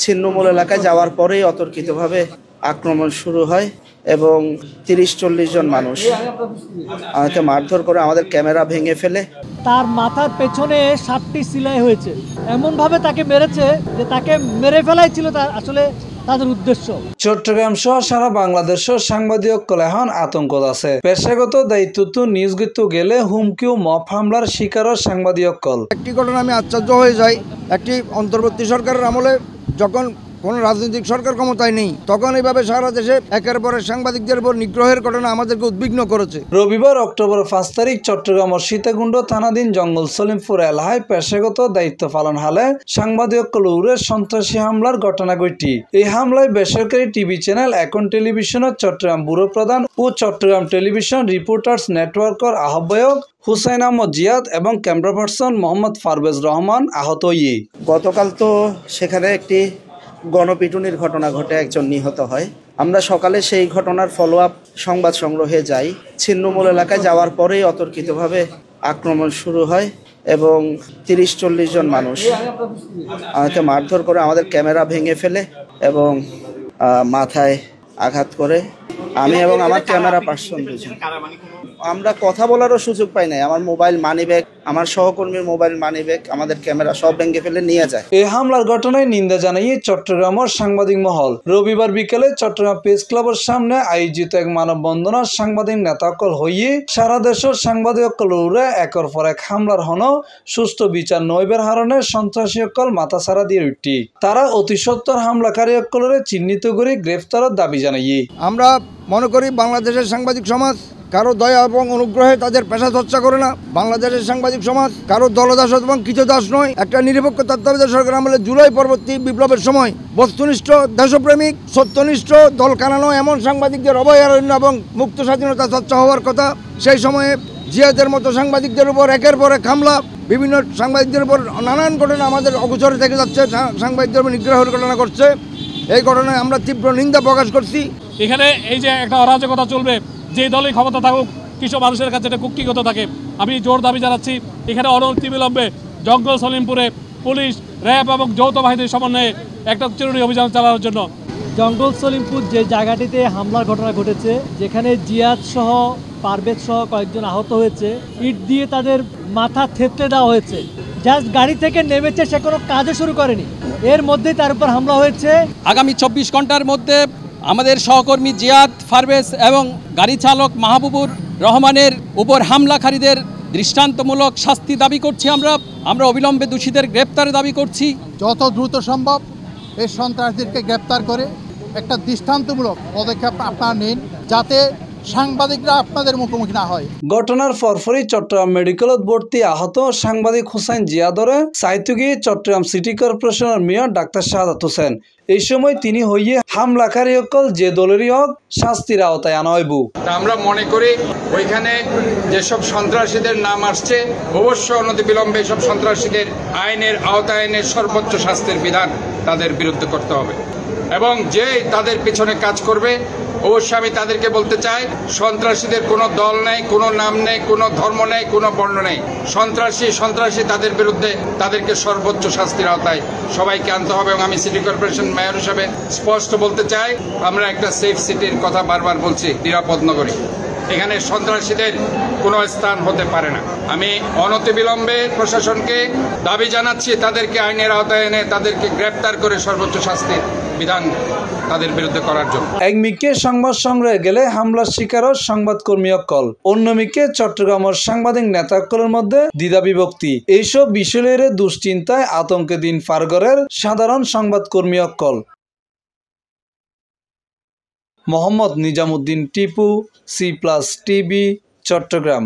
ছিন্নমূল এলাকায় যাওয়ার পরেই অতর্কিতভাবে আক্রমণ শুরু হয় এবং 30-40 জন মানুষ আমাকে মারধর করে, আমাদের ক্যামেরা ভেঙে ফেলে। তার মাথার পেছনে 7টি সেলাই হয়েছে, এমনভাবে তাকে মেরেছে যে তাকে মেরে ফেলাই ছিল আসলে তাদের উদ্দেশ্য। চট্টগ্রাম সহ সারা বাংলাদেশ সাংবাদিক এখন আতঙ্ক আছে। পেশাগত দায়িত্ব নিয়োজিত গেলে হুমকি ও মব হামলার শিকার সাংবাদিক কল। একটি ঘটনা আমি আশ্চর্য হয়ে যাই, একটি অন্তর্বর্তী সরকারের আমলে যখন কোন রাজনৈতিক সরকার ক্ষমতায় নেই তখন এইভাবে সারা দেশে একের পর সাংবাদিকদের উপর নিগ্রহের ঘটনা আমাদেরকে উদ্বিগ্ন করেছে। রবিবার অক্টোবর 5 তারিখ চট্টগ্রাম সীতাকুণ্ড থানাধীন জঙ্গল সলিমপুর এলাকায় পেশাগত দায়িত্ব পালন হালে সাংবাদিক কলুরে সন্ত্রাসী হামলার ঘটনা ঘটি। এই হামলায় বেসরকারি টিভি চ্যানেল এখন টেলিভিশনের চট্টগ্রাম ব্যুরো প্রধান ও চট্টগ্রাম টেলিভিশন রিপোর্টার্স নেটওয়ার্কের আহ্বায়ক হুসাইন আহমদ জিয়াদ এবং ক্যামেরা পার্সন মোহাম্মদ পারভেজ রহমান আহত। গতকাল তো সেখানে একটি গণপিটুনির ঘটনা ঘটে, একজন নিহত হয়। আমরা সকালে সেই ঘটনার ফলো আপ সংবাদ সংগ্রহে যাই। ছিন্নমূল এলাকায় যাওয়ার পরেই অতর্কিতভাবে আক্রমণ শুরু হয় এবং 30-40 জন মানুষ আমাকে মারধর করে, আমাদের ক্যামেরা ভেঙে ফেলে এবং মাথায় আঘাত করে। আমি এবং আমার ক্যামেরা পার্সন দুজন আমরা কথা বলারও সুযোগ পাই নাই। আমার মোবাইল, মানিব্যাগ, আমার সহকর্মীর মোবাইল, মানিব্যাগ, আমাদের ক্যামেরা সব ভেঙে ফেলে নিয়ে যায়। এই হামলার ঘটনায় নিন্দা জানিয়ে চট্টগ্রামের সাংবাদিক মহল রবিবার বিকেলে চট্টগ্রাম প্রেস ক্লাবের সামনে আয়োজিত এক মানববন্ধনের সাংবাদিক নেতাকল হইয়ে সারা দেশের সাংবাদিকল একের পর এক হামলার হন সুষ্ঠু বিচার নইবের হারণে সন্ত্রাসী অকল মাথা ছাড়া দিয়ে উঠি। তারা অতি সত্তর হামলাকারী অকলরে চিহ্নিত করে গ্রেফতারের দাবি জানাইয়ে। আমরা মনে করি বাংলাদেশের সাংবাদিক সমাজ কারো দয়া এবং অনুগ্রহে তাদের পেশা চর্চা করে না। বাংলাদেশের সাংবাদিক সমাজ কারো দলদাস এবং কৃতদাস নয়। একটা নিরপেক্ষ তত্ত্বাবধায়ক সরকার আমলে জুলাই পরবর্তী বিপ্লবের সময় বস্তুনিষ্ঠ, দেশপ্রেমিক, সত্যনিষ্ঠ, দল কানানো এমন সাংবাদিকদের অভয়ারণ্য এবং মুক্ত স্বাধীনতা চর্চা হওয়ার কথা। সেই সময়ে জিয়াদের মতো সাংবাদিকদের উপর একের পর এক হামলা, বিভিন্ন সাংবাদিকদের উপর নানান ঘটনা আমাদের অগোচরে থেকে যাচ্ছে, সাংবাদিকদের উপর নিগ্রহের ঘটনা ঘটছে। এই ঘটনায় আমরা তীব্র নিন্দা প্রকাশ করছি। এখানে এই যে একটা অরাজকতা চলবে, যে দলই ক্ষমতা থাকুক কিছু মানুষের কাছে এটা কুক্ষিগত থাকে। আমি জোর দাবি জানাচ্ছি এখানে অনতিবিলম্বে জঙ্গল সলিমপুরে পুলিশ, র্যাব এবং যৌথ বাহিনীর সমন্বয়ে একটা চিরুনি অভিযান চালানোর জন্য। জঙ্গল সলিমপুর যে জায়গাটিতে হামলার ঘটনা ঘটেছে, যেখানে জিয়াদ সহ পারভেজ সহ কয়েকজন আহত হয়েছে, ইট দিয়ে তাদের মাথা থেতলে দেওয়া হয়েছে। জাস্ট গাড়ি থেকে নেমেছে, সে কোনো কাজও শুরু করেনি, এর মধ্যেই তার উপর হামলা হয়েছে। আগামী 24 ঘন্টার মধ্যে আমাদের সহকর্মী জিয়াদ, পারভেজ এবং গাড়ি চালক মাহবুবুর রহমানের উপর হামলাকারীদের দৃষ্টান্তমূলক শাস্তি দাবি করছি। আমরা অবিলম্বে দোষীদের গ্রেপ্তারের দাবি করছি। যত দ্রুত সম্ভব এই সন্ত্রাসীদেরকে গ্রেপ্তার করে একটা দৃষ্টান্তমূলক পদক্ষেপ আপনারা নিন, যাতে সাংবাদিকরা আপনাদের মুখোমুখি না হয়। ঘটনার পরপরই চট্টগ্রাম মেডিকেলত ভর্তি আহত সাংবাদিক হুসাইন জিয়াদরে সাইতে গিয়ে চট্টগ্রাম সিটি কর্পোরেশনের মেয়র ডাক্তার শাহাদাত হোসেন। এই সময় তিনি হইয়ে হামলাকারী সকল যে দলেরই হোক শাস্তির আওতায় আনা হইব। আমরা মনে করি ওইখানে যেসব সন্ত্রাসীদের নাম আসছে অবশ্যই অনতিবিলম্বে সব সন্ত্রাসীদের আইনের আওতায় এনে সর্বোচ্চ শাস্তির বিধান তাদের বিরুদ্ধে করতে হবে এবং যে তাদের পিছনে কাজ করবে অবশ্যই আমি তাদেরকে বলতে চাই, সন্ত্রাসীদের কোনো দল নেই, কোনো নাম নেই, কোনো ধর্ম নেই, কোনো বর্ণ নেই। সন্ত্রাসী তাদের বিরুদ্ধে তাদেরকে সর্বোচ্চ শাস্তির আওতায় সবাইকে আনতে হবে। এবং আমি সিটি কর্পোরেশন মেয়র হিসাবে স্পষ্ট বলতে চাই, আমরা একটা সেফ সিটির কথা বারবার বলছি, নিরাপদ নগরী। এখানে সন্ত্রাসীদের কোনো স্থান হতে পারে না। আমি অনতিবিলম্বে প্রশাসনকে দাবি জানাচ্ছি তাদেরকে আইনের আওতায় এনে তাদেরকে গ্রেপ্তার করে সর্বোচ্চ শাস্তির বিধান তাদের বিরুদ্ধে করার জন্য। একমিকে সংবাদ সংগ্রহে গেলে হামলার শিকার সংবাদকর্মী অকল, অন্যমিকে চট্টগ্রামের সাংবাদিক নেতাকলের মধ্যে দ্বিধা বিভক্তি। এইসব বিষয়ের দুশ্চিন্তায় আতঙ্কে দিন পার করের সাধারণ সংবাদকর্মী অকল। Mohammad Nizamuddin Tipu, C+ TV, Chittagong.